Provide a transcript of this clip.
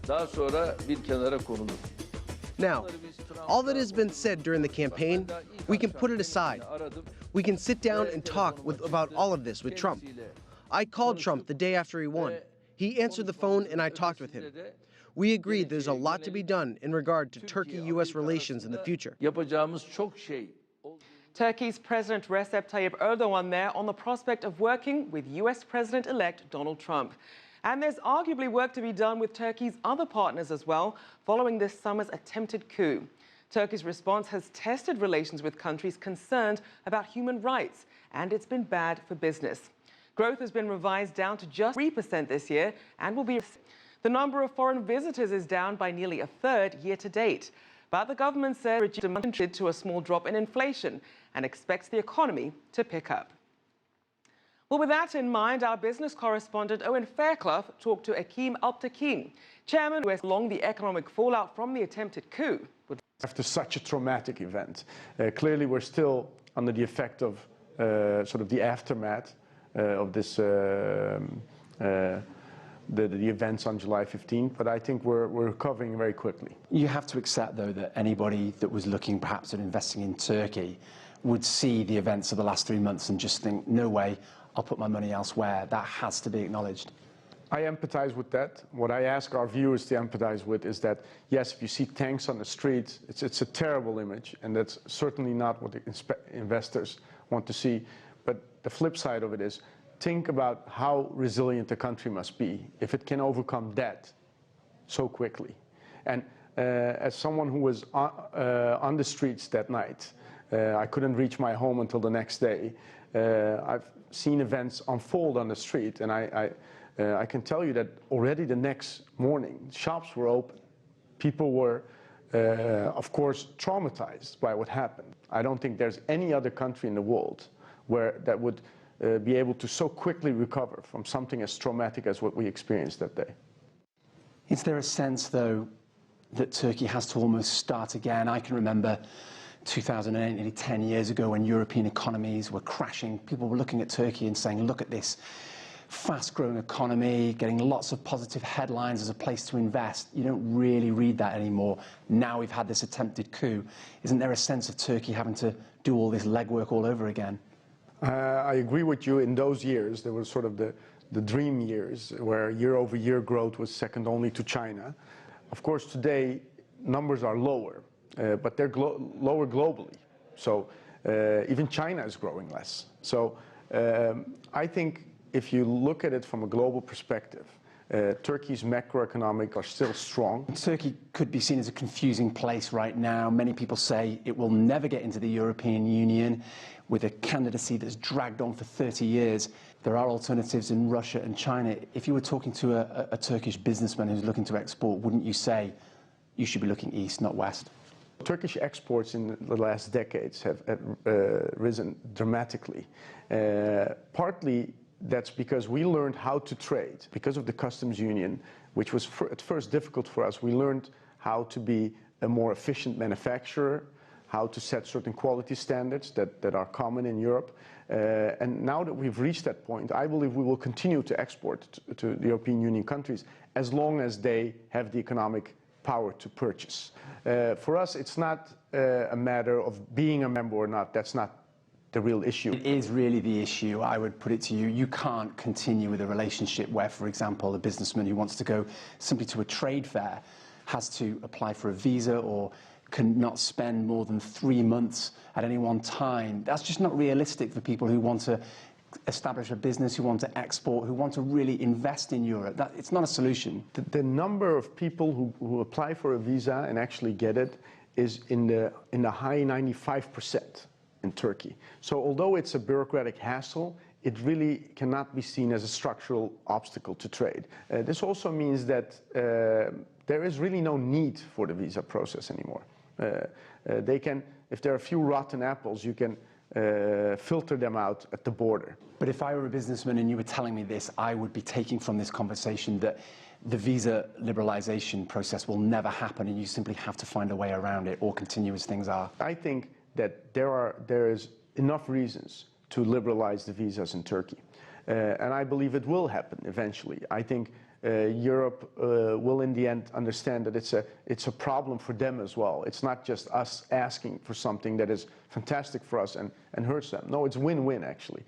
daha sonra bir kenara konulur. Now, all that has been said during the campaign, we can put it aside. We can sit down and talk about all of this with Trump. I called Trump the day after he won. He answered the phone and I talked with him. We agreed there's a lot to be done in regard to Turkey-U.S. relations in the future. Yapacağımız çok şey. Turkey's President Recep Tayyip Erdogan there on the prospect of working with US President-elect Donald Trump. And there's arguably work to be done with Turkey's other partners as well, following this summer's attempted coup. Turkey's response has tested relations with countries concerned about human rights, and it's been bad for business. Growth has been revised down to just 3% this year and will be... The number of foreign visitors is down by nearly a third year to date. But the government says it contributed to a small drop in inflation and expects the economy to pick up. Well, with that in mind, our business correspondent Owen Fairclough talked to Ekim Alptekin, chairman who has along the economic fallout from the attempted coup. After such a traumatic event, clearly we're still under the effect of sort of the aftermath of this the events on July 15th, but I think we're recovering very quickly. You have to accept, though, that anybody that was looking perhaps at investing in Turkey would see the events of the last 3 months and just think, no way, I'll put my money elsewhere. That has to be acknowledged. I empathize with that. What I ask our viewers to empathize with is that, yes, if you see tanks on the streets, it's a terrible image, and that's certainly not what the investors want to see. But the flip side of it is, think about how resilient a country must be if it can overcome that so quickly. And as someone who was on the streets that night, I couldn't reach my home until the next day. I've seen events unfold on the street, and I can tell you that already the next morning, shops were open. People were, of course, traumatized by what happened. I don't think there's any other country in the world where that would be able to so quickly recover from something as traumatic as what we experienced that day. Is there a sense, though, that Turkey has to almost start again? I can remember 2008, nearly 10 years ago, when European economies were crashing. People were looking at Turkey and saying, look at this fast-growing economy, getting lots of positive headlines as a place to invest. You don't really read that anymore. Now we've had this attempted coup. Isn't there a sense of Turkey having to do all this legwork all over again? I agree with you. In those years, there was sort of the dream years where year-over-year growth was second only to China. Of course, today, numbers are lower, but they're lower globally. So even China is growing less. So I think if you look at it from a global perspective, Turkey's macroeconomic are still strong. Turkey could be seen as a confusing place right now. Many people say it will never get into the European Union with a candidacy that's dragged on for 30 years. There are alternatives in Russia and China. If you were talking to a Turkish businessman who's looking to export, wouldn't you say you should be looking east, not west? Turkish exports in the last decades have risen dramatically. Partly that's because we learned how to trade. Because of the customs union, which was at first difficult for us, we learned how to be a more efficient manufacturer, how to set certain quality standards that are common in Europe. And now that we've reached that point, I believe we will continue to export to the European Union countries as long as they have the economic power to purchase. For us, it's not a matter of being a member or not. That's not the real issue. It is really the issue. I would put it to you. You can't continue with a relationship where, for example, a businessman who wants to go simply to a trade fair has to apply for a visa or cannot spend more than 3 months at any one time. That's just not realistic for people who want to establish a business, who want to export, who want to really invest in Europe. It's not a solution. The number of people who apply for a visa and actually get it is in the high 95% in Turkey. So although it's a bureaucratic hassle, it really cannot be seen as a structural obstacle to trade. This also means that there is really no need for the visa process anymore. If there are a few rotten apples, you can filter them out at the border. But if I were a businessman and you were telling me this, I would be taking from this conversation that the visa liberalization process will never happen and you simply have to find a way around it or continue as things are. I think that there is enough reasons to liberalize the visas in Turkey. And I believe it will happen eventually. I think Europe will in the end understand that it's a problem for them as well. It's not just us asking for something that is fantastic for us and hurts them. No, it's win-win actually.